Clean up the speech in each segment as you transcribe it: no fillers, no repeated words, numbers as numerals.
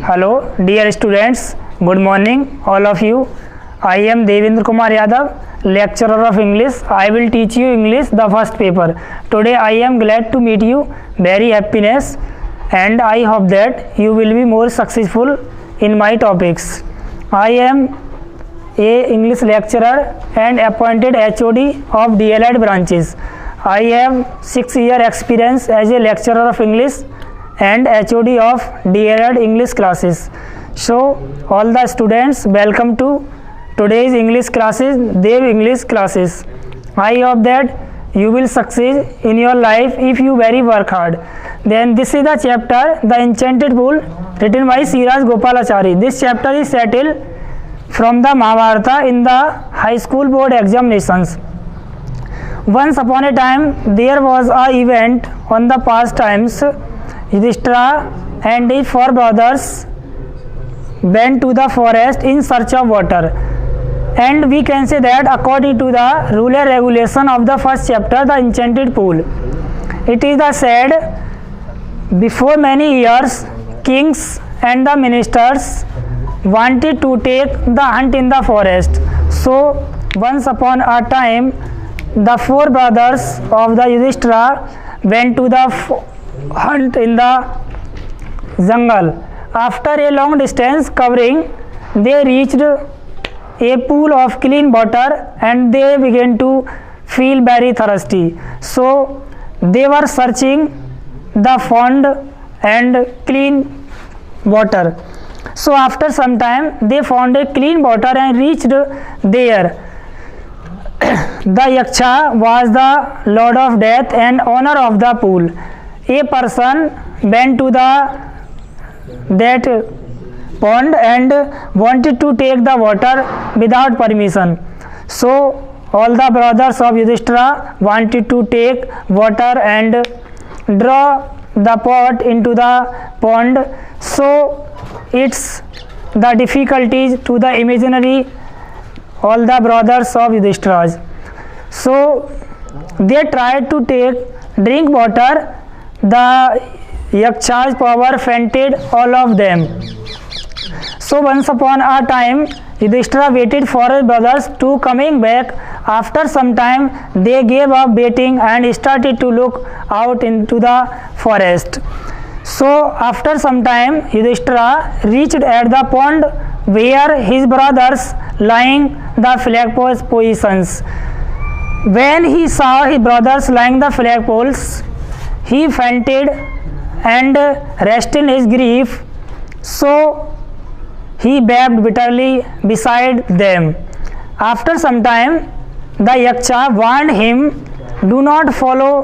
Hello, dear students. Good morning, all of you. I am Devendra Kumar Yadav, lecturer of English. I will teach you English, the first paper. Today I am glad to meet you. Very happiness, and I hope that you will be more successful in my topics. I am a English lecturer and appointed HOD of DLED branches. I have 6-year experience as a lecturer of English and HOD of DLED English classes. So all the students, welcome to today's English classes, Dev English classes. I hope that you will succeed in your life if you very work hard. Then this is the chapter, The Enchanted Pool, written by Siraj Gopalachari. This chapter is settled from the Mahabharata in the high school board examinations. Once upon a time, there was a event on the past times. Yudhishthira and his 4 brothers went to the forest in search of water, and we can say that according to the rule and regulation of the first chapter, the enchanted pool, it is the said before many years kings and the ministers wanted to take the hunt in the forest. So once upon a time the 4 brothers of the Yudhishthira went to the hunt in the jungle. After a long distance covering, they reached a pool of clean water and they began to feel very thirsty. So they were searching the pond and clean water. So after some time they found a clean water and reached there. The Yaksha was the lord of death and owner of the pool. A person went to that pond and wanted to take the water without permission. So all the brothers of Yudhishthira wanted to take water and draw the pot into the pond. So it's the difficulties to the imaginary all the brothers of Yudhishthira. So they tried to drink water. The Yaksha's power fainted all of them. So once upon a time Yudhishthira waited for his brothers to coming back. After some time they gave up waiting and started to look out into the forest. So after some time Yudhishthira reached at the pond where his brothers lying the flagpoles positions. When he saw his brothers lying the flagpoles, he fainted and rested in his grief. So he wept bitterly beside them. After some time the Yaksha warned him, do not follow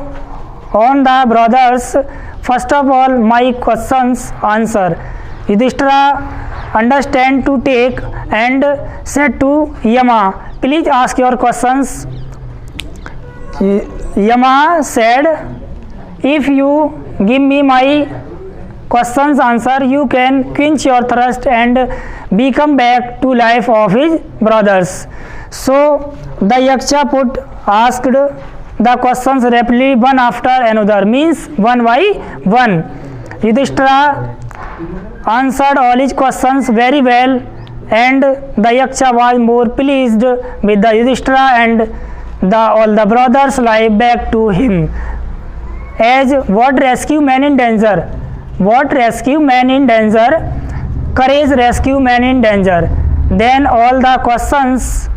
on the brothers. First of all, my questions answer. Yudhishthira understand to take and said to Yama, please ask your questions. Yama said, if you give me my questions answer, you can quench your thirst and become back to life of his brothers. So the Yaksha asked the questions rapidly one after another, means one by one. Yudhishthira answered all his questions very well, and the Yaksha was more pleased with the Yudhishthira, and all the brothers lie back to him. As what rescue man in danger? What rescue man in danger? Courage rescue man in danger. Then all the questions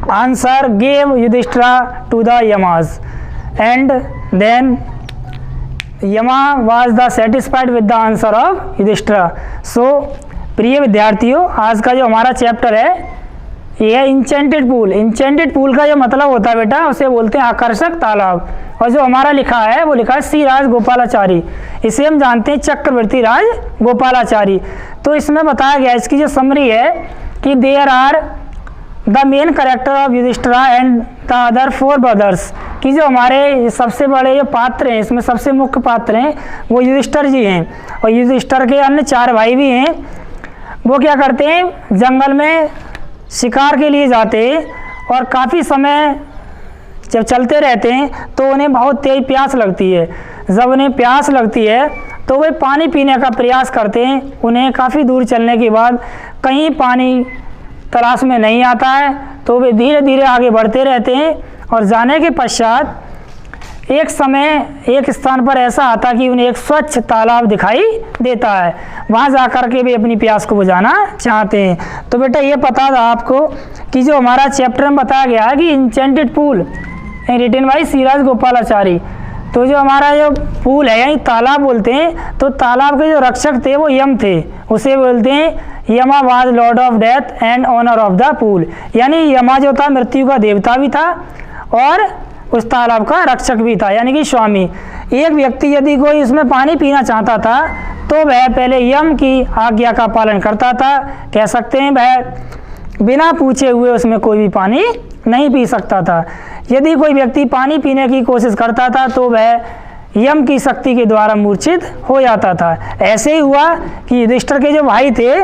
answer gave Yudhishthira to the Yamas, and then Yama was the satisfied with the answer of Yudhishthira. So प्रिय विद्यार्थियों, आज का जो हमारा chapter है ये है enchanted pool. Enchanted pool का जो मतलब होता है बेटा, उसे बोलते हैं आकर्षक तालाब. और जो हमारा लिखा है वो लिखा है सी राज गोपालाचारी. इसे हम जानते हैं चक्रवर्ती राज गोपालाचारी. तो इसमें बताया गया, इसकी जो समरी है कि there are the main character of Yudhishthira and the other 4 brothers, कि जो हमारे सबसे बड़े जो पात्र हैं, इसमें सबसे मुख्य पात्र हैं वो युधिष्ठिर जी हैं, और युधिष्ठिर के अन्य 4 भाई भी हैं. वो क्या करते हैं, जंगल में शिकार के लिए जाते हैं और काफ़ी समय जब चलते रहते हैं तो उन्हें बहुत तेज प्यास लगती है. जब उन्हें प्यास लगती है तो वे पानी पीने का प्रयास करते हैं। उन्हें काफ़ी दूर चलने के बाद कहीं पानी तलाश में नहीं आता है तो वे धीरे धीरे आगे बढ़ते रहते हैं और जाने के पश्चात एक समय एक स्थान पर ऐसा आता कि उन्हें एक स्वच्छ तालाब दिखाई देता है। वहाँ जाकर के वे अपनी प्यास को बुझाना चाहते हैं। तो बेटा ये पता था आपको कि जो हमारा चैप्टर में बताया गया है कि इंचेंटेड पूल रिटन बाई सी राजगोपालाचारी, तो जो हमारा जो पूल है यानी तालाब बोलते हैं, तो तालाब के जो रक्षक थे वो यम थे, उसे बोलते हैं Yama was lord of death and owner of the pool, यानी यमा जो था मृत्यु का देवता भी था और उस तालाब का रक्षक भी था, यानी कि स्वामी। एक व्यक्ति यदि कोई उसमें पानी पीना चाहता था तो वह पहले यम की आज्ञा का पालन करता था। कह सकते हैं वह बिना पूछे हुए उसमें कोई भी पानी नहीं पी सकता था। यदि कोई व्यक्ति पानी पीने की कोशिश करता था तो वह यम की शक्ति के द्वारा मूर्छित हो जाता था। ऐसे ही हुआ कि युधिष्ठिर के जो भाई थे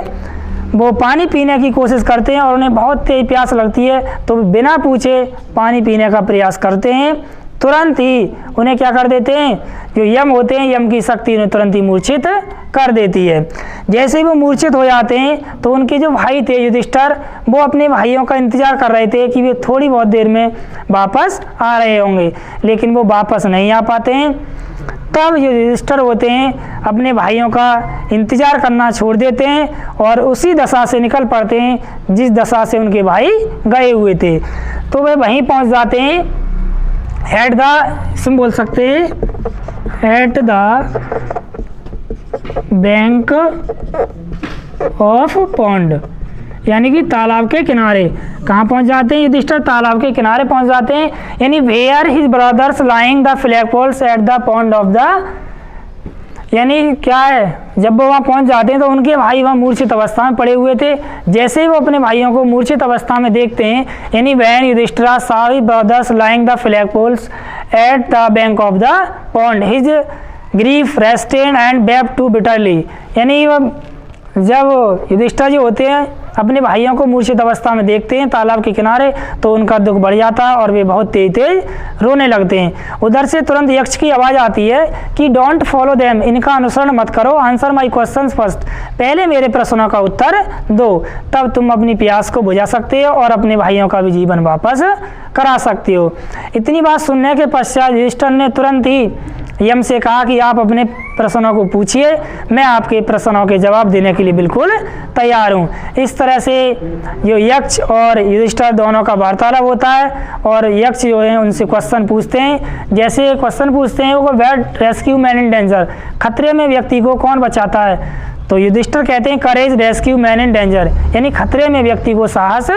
वो पानी पीने की कोशिश करते हैं और उन्हें बहुत तेज प्यास लगती है तो बिना पूछे पानी पीने का प्रयास करते हैं। तुरंत ही उन्हें क्या कर देते हैं, जो यम होते हैं यम की शक्ति उन्हें तुरंत ही मूर्छित कर देती है। जैसे ही वो मूर्छित हो जाते हैं तो उनके जो भाई थे युधिष्ठिर, वो अपने भाइयों का इंतजार कर रहे थे कि वे थोड़ी बहुत देर में वापस आ रहे होंगे, लेकिन वो वापस नहीं आ पाते हैं। तब जो युधिष्ठिर होते हैं अपने भाइयों का इंतजार करना छोड़ देते हैं और उसी दशा से निकल पड़ते हैं जिस दशा से उनके भाई गए हुए थे। तो वे वहीं पहुंच जाते हैं एट द, इसमें बोल सकते हैं eight the bank of pond, यानी कि तालाब के किनारे। कहाँ पहुंच जाते हैं युधिष्ठिर? तालाब के किनारे पहुंच जाते हैं, यानी where his brothers lying the flag poles at the pond of the, यानी क्या है, जब वो वहाँ पहुंच जाते हैं तो उनके भाई वहाँ मूर्छित अवस्था में पड़े हुए थे। जैसे ही वो अपने भाइयों को मूर्छित अवस्था में देखते हैं, यानी when Yudhishthira saw his brothers lying the flag poles at the bank of the pond his grief rested and wept too bitterly, यानी जब युधिष्ठिर जो होते हैं अपने भाइयों को मूर्छित अवस्था में देखते हैं तालाब के किनारे तो उनका दुख बढ़ जाता है और वे बहुत तेज तेज रोने लगते हैं। उधर से तुरंत यक्ष की आवाज़ आती है कि डोंट फॉलो देम, इनका अनुसरण मत करो, आंसर माई क्वेश्चंस फर्स्ट, पहले मेरे प्रश्नों का उत्तर दो, तब तुम अपनी प्यास को बुझा सकते हो और अपने भाइयों का भी जीवन वापस करा सकते हो। इतनी बात सुनने के पश्चात युधिष्ठिर ने तुरंत ही यम से कहा कि आप अपने प्रश्नों को पूछिए, मैं आपके प्रश्नों के जवाब देने के लिए बिल्कुल तैयार हूँ। इस तरह से जो यक्ष और युधिष्ठिर दोनों का वार्तालाप होता है और यक्ष जो है उनसे क्वेश्चन पूछते हैं। जैसे क्वेश्चन पूछते हैं वो what rescue man in danger, खतरे में व्यक्ति को कौन बचाता है? तो युधिष्ठिर कहते हैं करेज रेस्क्यू मैन इन डेंजर, यानी खतरे में व्यक्ति को साहस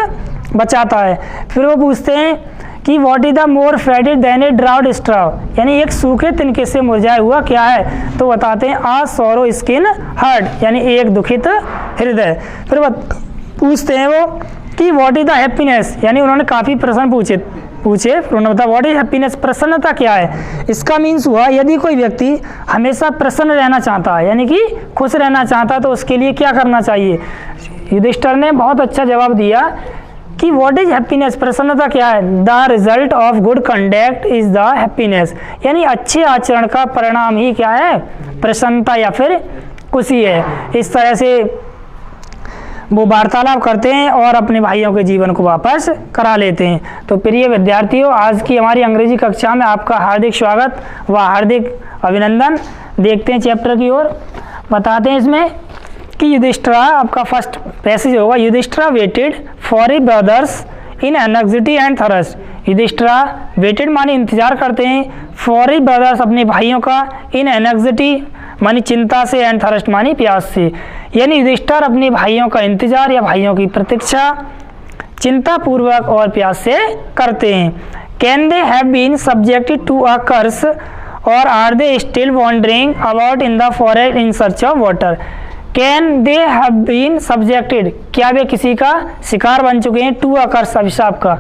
बचाता है। फिर वो पूछते हैं कि what is the more faded than a dried straw, यानी एक सूखे तिनके से मुरझाया हुआ क्या है? तो बताते हैं आ सॉरो स्किन हर्ट, यानी एक दुखित हृदय। फिर पूछते हैं वो कि व्हाट इज द हैप्पीनेस, यानी उन्होंने काफ़ी प्रश्न पूछे उन्होंने बताया व्हाट इज हैप्पीनेस, प्रसन्नता क्या है? इसका मीन्स हुआ यदि कोई व्यक्ति हमेशा प्रसन्न रहना चाहता है यानी कि खुश रहना चाहता है तो उसके लिए क्या करना चाहिए? युधिष्ठिर ने बहुत अच्छा जवाब दिया कि व्हाट इज हैप्पीनेस, प्रसन्नता क्या है? The result of good conduct is the happiness, यानी अच्छे आचरण का परिणाम ही क्या है? प्रसन्नता या फिर खुशी है। इस तरह से वो वार्तालाप करते हैं और अपने भाइयों के जीवन को वापस करा लेते हैं। तो प्रिय विद्यार्थियों, आज की हमारी अंग्रेजी कक्षा में आपका हार्दिक स्वागत व हार्दिक अभिनंदन। देखते हैं चैप्टर की ओर। बताते हैं इसमें कि युधिष्ठिर, आपका फर्स्ट पैसेज होगा, Yudhishthira waited for a brothers in anxiety and thirst. Yudhishthira waited माने इंतजार करते हैं, फॉर ए ब्रदर्स अपने भाइयों का, इन एंग्जाइटी मानी चिंता से, एंड थर्स्ट मानी प्यास से, यानी युधिष्ठिर अपने भाइयों का इंतजार या भाइयों की प्रतीक्षा चिंता पूर्वक और प्यास से करते हैं। Can they have been subjected to a curse और are they still wandering about in the forest in search of water. Can they have been subjected, क्या वे किसी का शिकार बन चुके हैं? टू अ कर्स, अभिशाप का,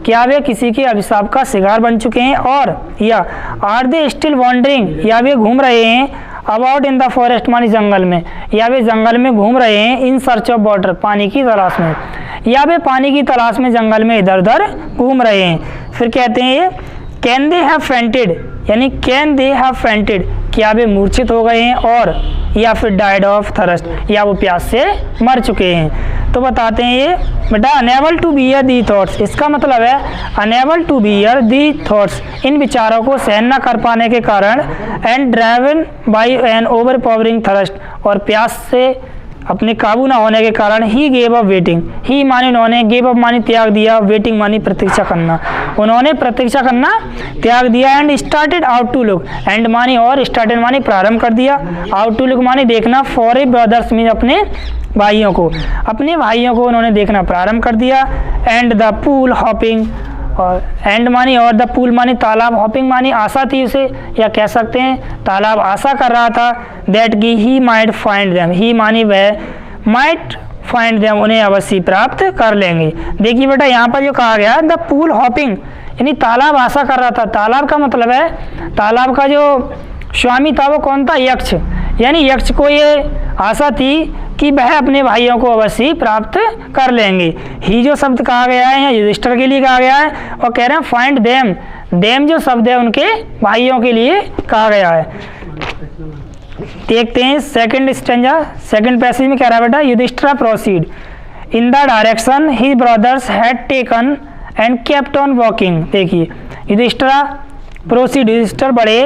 क्या वे किसी के अभिशाप का शिकार बन चुके हैं? और या आर दे स्टिल वॉन्डरिंग, या वे घूम रहे हैं अबाउट इन द फॉरेस्ट मानी जंगल में, या वे जंगल में घूम रहे हैं इन सर्च ऑफ वाटर पानी की तलाश में, या वे पानी की तलाश में जंगल में इधर उधर घूम रहे हैं। फिर कहते हैं कैन दे हैव फेंटेड, यानी कैन दे हैव फेंटेड, क्या वे मूर्छित हो गए हैं, और या फिर डाइड ऑफ थर्स्ट, या वो प्यास से मर चुके हैं। तो बताते हैं ये बेटा unable to bear the thoughts, इसका मतलब है unable to bear the thoughts, इन विचारों को सहन न कर पाने के कारण, and driven by an overpowering thirst, और प्यास से अपने काबू ना होने के कारण, he gave up waiting, he मानी उन्होंने, गेव अप मानी त्याग दिया, वेटिंग मानी प्रतीक्षा करना, उन्होंने प्रतीक्षा करना त्याग दिया, and started out to look, and मानी और, स्टार्टेड मानी प्रारंभ कर दिया, आउट टू लुक मानी देखना, फॉर ए ब्रदर्स मीन अपने भाइयों को, अपने भाइयों को उन्होंने देखना प्रारंभ कर दिया, एंड द पूल हॉपिंग, और एंड मानी और, द पूल मानी तालाब, हॉपिंग मानी आशा थी उसे, या कह सकते हैं तालाब आशा कर रहा था, दैट की ही माइट फाइंड देम, ही मानी वह, माइट फाइंड देम उन्हें अवश्य प्राप्त कर लेंगे। देखिए बेटा यहाँ पर जो कहा गया द पूल हॉपिंग, यानी तालाब आशा कर रहा था, तालाब का मतलब है तालाब का जो स्वामी था वो कौन था, यक्ष, यानी यक्ष को ये आशा थी कि वह अपने भाइयों को अवश्य प्राप्त कर लेंगे। ही जो शब्द कहा गया है यहाँ युधिष्ठिर के लिए कहा गया है, और कह रहे हैं फाइंड देम, देम जो शब्द है उनके भाइयों के लिए कहा गया है। देखते हैं सेकंड स्टेंजा, सेकंड पैसेज में कह रहा है बेटा Yudhishthira proceed in the direction his brothers had taken and kept on walking. देखिए युधिष्ठिर प्रोसीड, युधिष्ठिर बढ़े,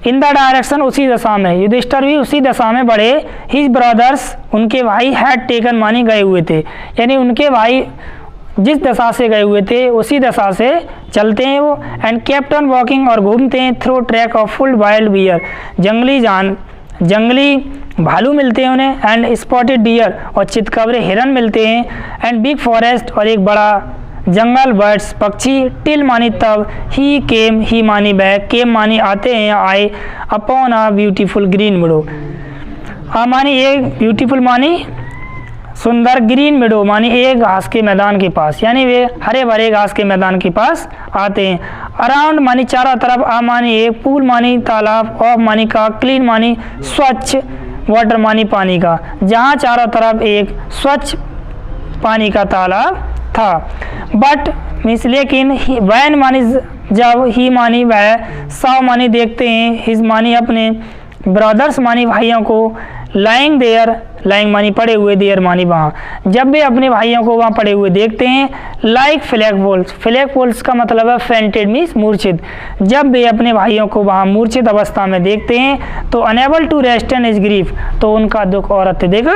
इन द डायरेक्शन उसी दशा में, युधिष्ठिर भी उसी दशा में बढ़े, हिज ब्रदर्स उनके भाई हैड टेकन मानी गए हुए थे, यानी उनके भाई जिस दशा से गए हुए थे उसी दशा से चलते हैं वो, एंड केप्ट ऑन वॉकिंग और घूमते हैं, through track of full wild bear, जंगली भालू मिलते हैं उन्हें, एंड स्पॉटेड डियर और चितकबरे हिरन मिलते हैं, एंड बिग फॉरेस्ट और एक बड़ा जंगल, बर्ड्स पक्षी, टिल मानी तब, ही केम, ही मानी बैक, केम मानी आते हैं या आए, अपॉन अ ब्यूटीफुल ग्रीन मिडो, मानी एक, ब्यूटीफुल मानी सुंदर, ग्रीन मिडो मानी एक घास के मैदान के पास, यानी वे हरे भरे घास के मैदान के पास आते हैं। अराउंड मानी चारों तरफ, आ मानी एक, पूल मानी तालाब, ऑफ मानी का, क्लीन मानी स्वच्छ, वाटर मानी पानी का, जहाँ चारों तरफ एक स्वच्छ पानी का तालाब था। बट मीन्स लेकिन, वैन मानी जब, ही मानी वह, साव मानी देखते हैं, हिज मानी अपने, ब्रदर्स मानी भाइयों को, लाइंग देयर, लाइंग मानी पड़े हुए, देयर मानी वहाँ, जब वे अपने भाइयों को वहाँ पड़े हुए देखते हैं, like flag poles, flag poles का मतलब है फेंटेड मीन्स मूर्छित, जब वे अपने भाइयों को वहाँ मूर्छित अवस्था में देखते हैं तो unable to restraint his grief, तो उनका दुख और अत्यधिक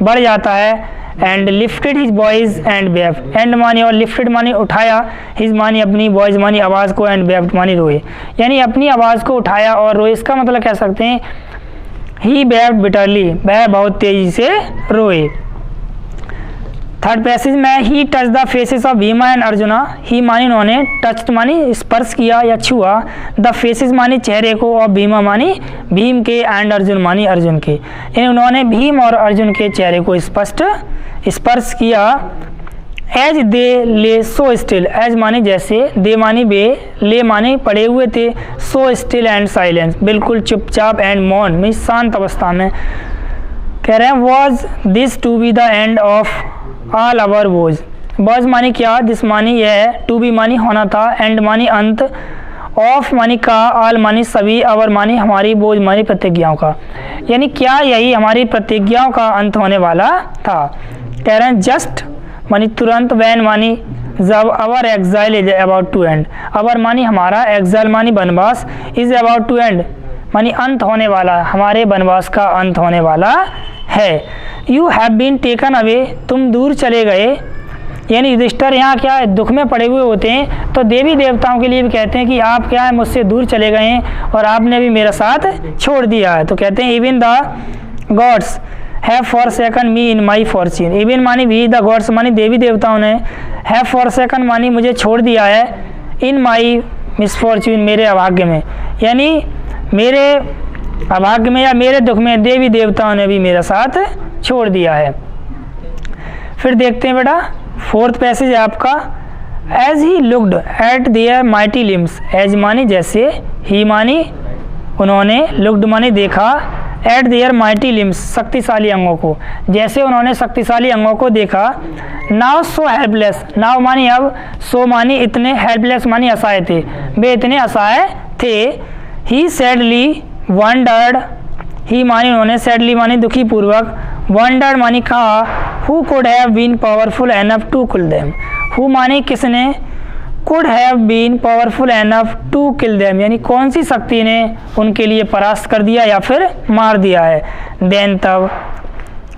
बढ़ जाता है, and lifted his voice and wept, and मानी और, लिफ्टेड मानी उठाया, हिज मानी अपनी, वॉइस मानी आवाज़ को, एंड वेप्ट मानी रोए, यानी अपनी आवाज़ को उठाया और रोए, इसका मतलब कह सकते हैं ही वेप्ट बिटरली, वह बहुत तेजी से रोए। थर्ड पैसेज में he touch the faces of Bhima and Arjuna, he मानी उन्होंने, टच मानी स्पर्श किया या छुआ, द फेसेस मानी चेहरे को, और भीमा मानी भीम के, एंड अर्जुन मानी अर्जुन के, यानी उन्होंने भीम और अर्जुन के चेहरे को स्पर्श किया। एज दे ले सो स्टिल, एज मानी जैसे, दे मानी वे, ले मानी पड़े हुए थे, सो स्टिल एंड साइलेंस बिल्कुल चुपचाप, एंड मौन मीन शांत अवस्था में। कह रहे हैं was this to be the end of all our woes, was मानी क्या, दिस मानी यह, टू बी मानी होना था, एंड मानी अंत, ऑफ मानी का, ऑल मानी सभी, अवर मानी हमारी, बोझ मानी प्रतिज्ञाओं का, यानी क्या यही हमारी प्रतिज्ञाओं का अंत होने वाला था। कह रहे हैं जस्ट मानी तुरंत, वैन मानी जब, our exile is about to end, our मानी हमारा, एग्जाइल मानी वनवास, इज अबाउट टू एंड मानी अंत होने वाला, हमारे वनवास का अंत होने वाला है। You have been taken away, तुम दूर चले गए, यानी युधिष्ठिर यहाँ क्या है दुख में पड़े हुए होते हैं, तो देवी देवताओं के लिए भी कहते हैं कि आप क्या है मुझसे दूर चले गए हैं और आपने भी मेरा साथ छोड़ दिया है, तो कहते हैं even the gods have forsaken me in my Fortune, even मानी भी, द गॉड्स मानी देवी देवताओं ने, हैव फॉरसेकन मानी मुझे छोड़ दिया है, इन माई मिसफॉर्च्यून मेरे अभाग्य में, यानी मेरे अभाग्य में या मेरे दुख में देवी देवताओं ने भी मेरा साथ छोड़ दिया है। फिर देखते हैं बेटा फोर्थ पैसेज है आपका, as he looked at their mighty limbs, as मानी जैसे, ही मानी उन्होंने, लुक्ड मानी देखा, एट देयर माइटी लिम्स शक्तिशाली अंगों को, जैसे उन्होंने शक्तिशाली अंगों को देखा। नाउ सो हेल्पलेस, नाउ मानी अब, सो मानी इतने, हेल्पलेस मानी असहाय थे, वे इतने असहाय थे। ही सैडली वंडर्ड, ही मानी उन्होंने, सैडली मानी दुखी पूर्वक, वंडर्ड मानी कहा, who could have been powerful enough to kill them, who मानी किसने, could have been powerful enough to kill them यानी कौन सी शक्ति ने उनके लिए परास्त कर दिया या फिर मार दिया है। देन तब,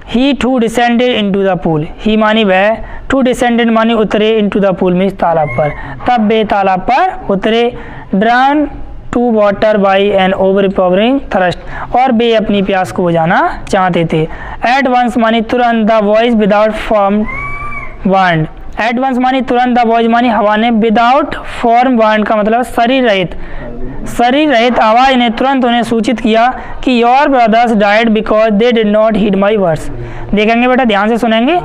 he too descended into the pool, he मानी वह, टू डिसेंडेड मानी उतरे, इनटू द पूल मीन्स तालाब पर, तब वे तालाब पर उतरे, drawn to water by an overpowering thirst, और वे अपनी प्यास को बुझाना चाहते थे। एट वंस मानी तुरंत, the voice without form warned, at once मानी तुरंत, द वॉइस मानी हवा ने, विदाउट फॉर्म वांड का मतलब शरीर रहित आवाज ने तुरंत उन्हें सूचित किया कि your brothers died because they did not heed my words. देखेंगे बेटा, ध्यान से सुनेंगे।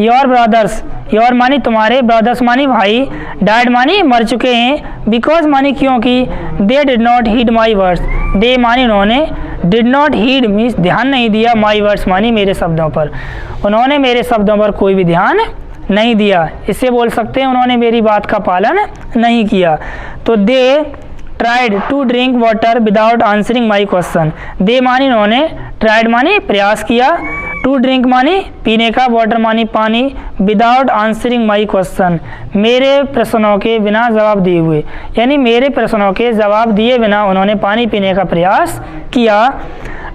योर ब्रदर्स, योर मानी तुम्हारे, ब्रदर्स मानी भाई, डाइड मानी मर चुके हैं, बिकॉज मानी क्योंकि, they did not heed my words, they मानी उन्होंने, डिड नॉट हीड मीन्स ध्यान नहीं दिया, माई वर्ड्स मानी मेरे शब्दों पर, उन्होंने मेरे शब्दों पर कोई भी ध्यान नहीं दिया। इससे बोल सकते हैं उन्होंने मेरी बात का पालन नहीं किया। तो they tried to drink water without answering my question, they मानी उन्होंने, ट्राइड मानी प्रयास किया, टू ड्रिंक मानी पीने का, वाटर मानी पानी, विदाउट आंसरिंग माई क्वेश्चन मेरे प्रश्नों के बिना जवाब दिए हुए, यानी मेरे प्रश्नों के जवाब दिए बिना उन्होंने पानी पीने का प्रयास किया।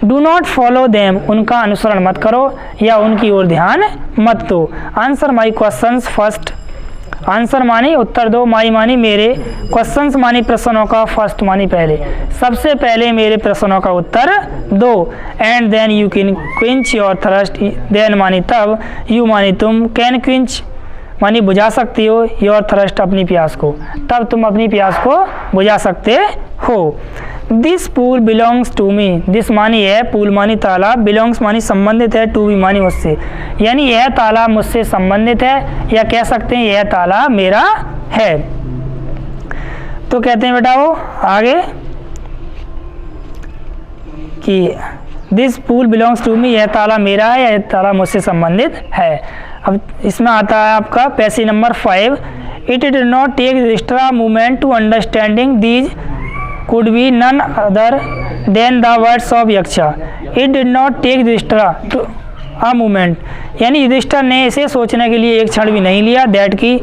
डू नॉट फॉलो देम, उनका अनुसरण मत करो या उनकी ओर ध्यान मत दो। Answer my questions first, answer मानी उत्तर दो, माई मानी मेरे, क्वेश्चंस मानी प्रश्नों का, फर्स्ट मानी पहले, सबसे पहले मेरे प्रश्नों का उत्तर दो। And then you can quench your thirst, then मानी तब, यू मानी तुम, कैन क्विंच मानी बुझा सकती हो, योर थर्स्ट अपनी प्यास को, तब तुम अपनी प्यास को बुझा सकते हो। This pool belongs to me, this मानी है, पूल मानी तालाब, बिलोंग्स मानी संबंधित है, टू बी मानी मुझसे, यानी यह तालाब मुझसे संबंधित है, या कह सकते हैं यह तालाब मेरा है। तो कहते हैं बेटा वो आगे कि this pool belongs to me, यह तालाब मेरा है या यह तालाब मुझसे संबंधित है। अब इसमें आता है आपका passage number 5, it did not take extra movement to understanding these could be none other than the words of Yaksha. It did not take Yudhishthira to a moment, यानी युधिष्ठिर ने इसे सोचने के लिए एक क्षण भी नहीं लिया, दैट की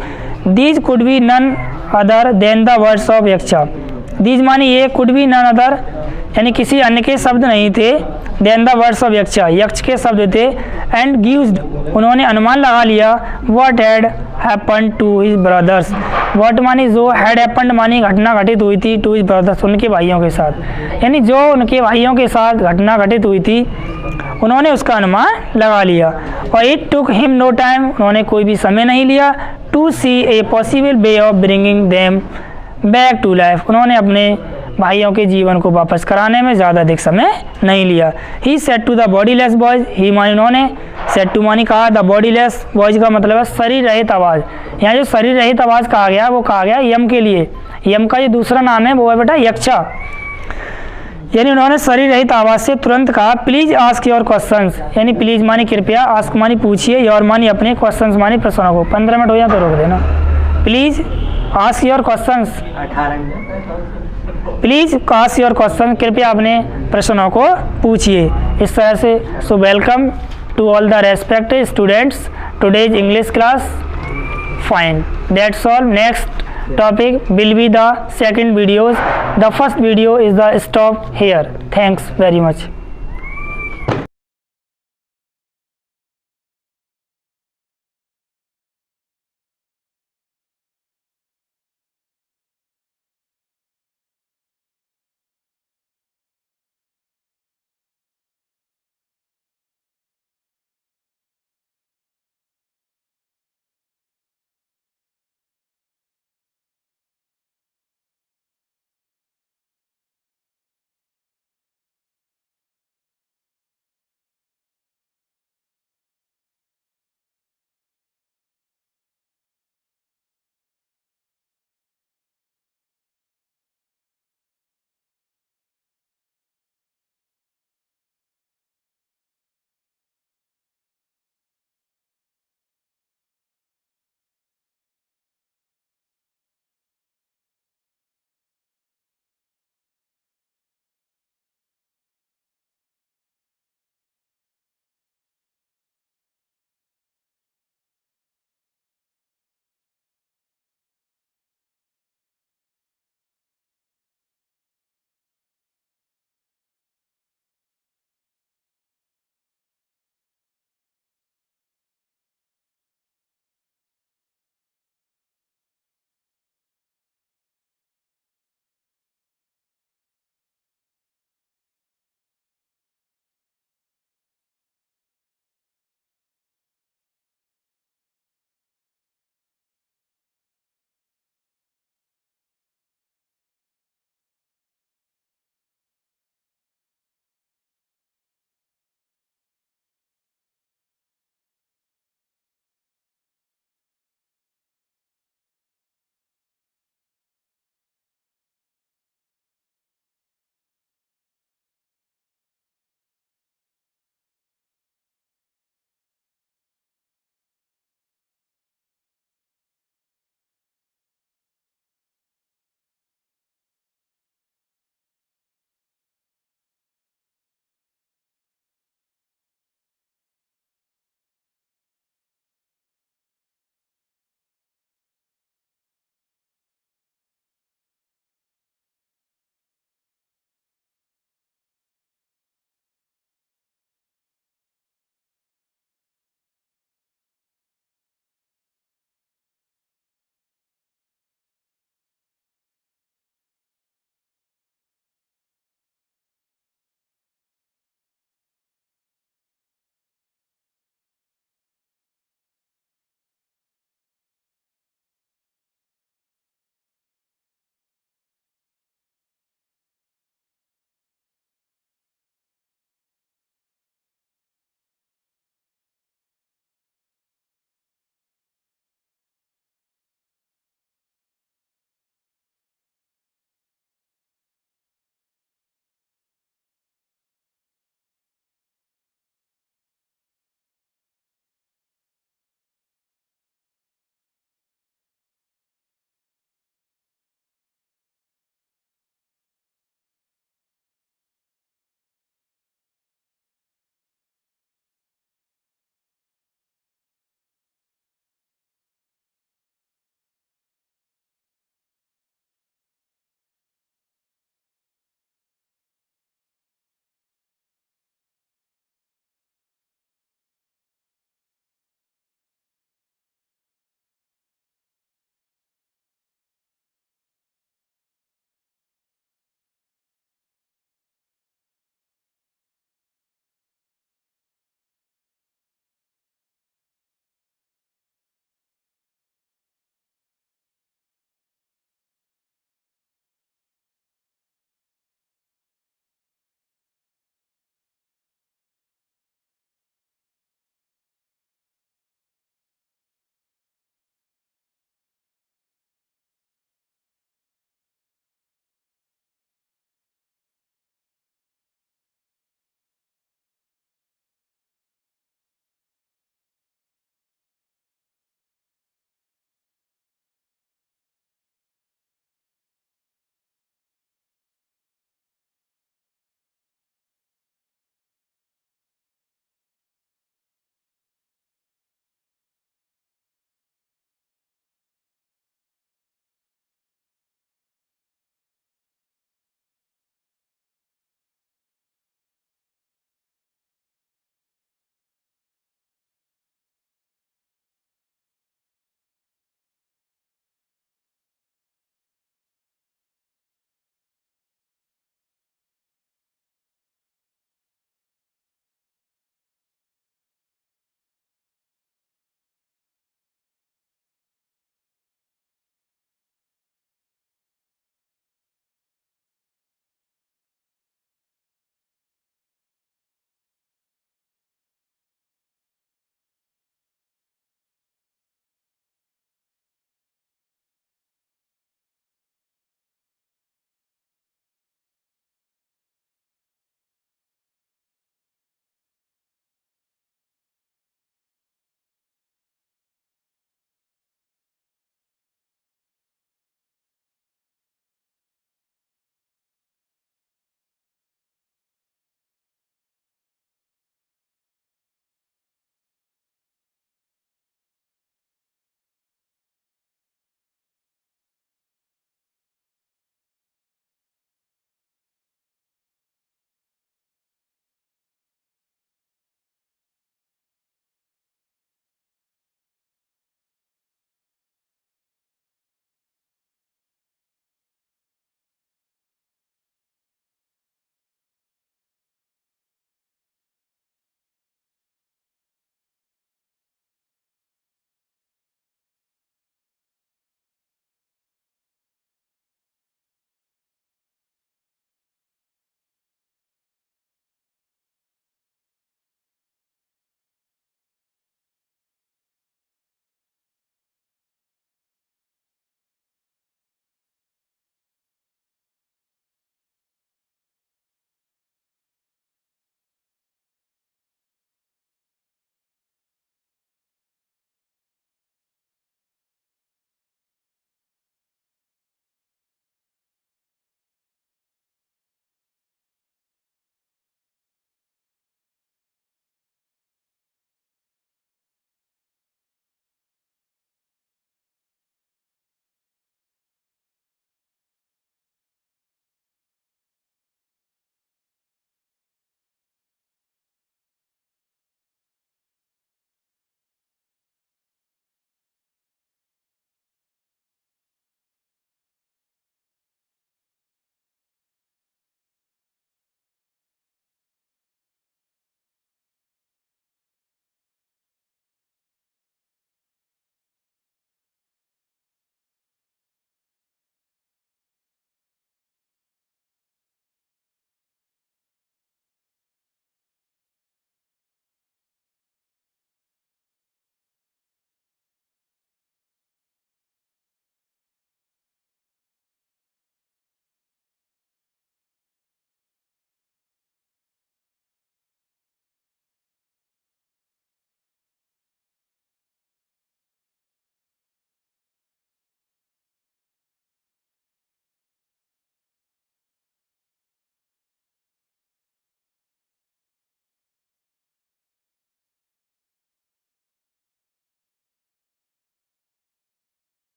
these could be none other than the words of यक्षा, these मानी ये, could be none other यानी किसी अन्य के शब्द नहीं थे, देन द वर्ड्स ऑफ यक्षा यक्ष के शब्द थे, एंड गिव्ड उन्होंने अनुमान लगा लिया, what had happen to his brothers, what मानी जो, हैड हैपन्ड मानी घटना घटित हुई थी, टू हिज ब्रदर्स उनके भाइयों के साथ, यानी जो उनके भाइयों के साथ घटना घटित हुई थी उन्होंने उसका अनुमान लगा लिया। और it took him no time, उन्होंने कोई भी समय नहीं लिया, to see a possible way of bringing them back to life, उन्होंने अपने भाइयों के जीवन को वापस कराने में ज़्यादा अधिक समय नहीं लिया। He said to the bodiless boys, he मानी उन्होंने, सेड टू मानी कहा, द बॉडीलेस बॉयज का मतलब है शरीर रहित आवाज़, यहाँ जो शरीर रहित आवाज़ कहा गया वो कहा गया यम के लिए, यम का जो दूसरा नाम है वो है बेटा यक्षा, यानी उन्होंने शरीर रहित आवाज़ से तुरंत कहा, प्लीज आस्क योर क्वेश्चंस, यानी प्लीज मानी कृपया, आस्क मानी पूछिए, योर मानी अपने, क्वेश्चंस मानी प्रश्नों को। 15 मिनट हो जाए तो रोक देना। Please ask your questions, please ask your question, कृपया अपने प्रश्नों को पूछिए। इस तरह से so welcome to all the respected students today's English class, fine, that's all. Next topic will be the second videos. The first video is the stop here. Thanks very much.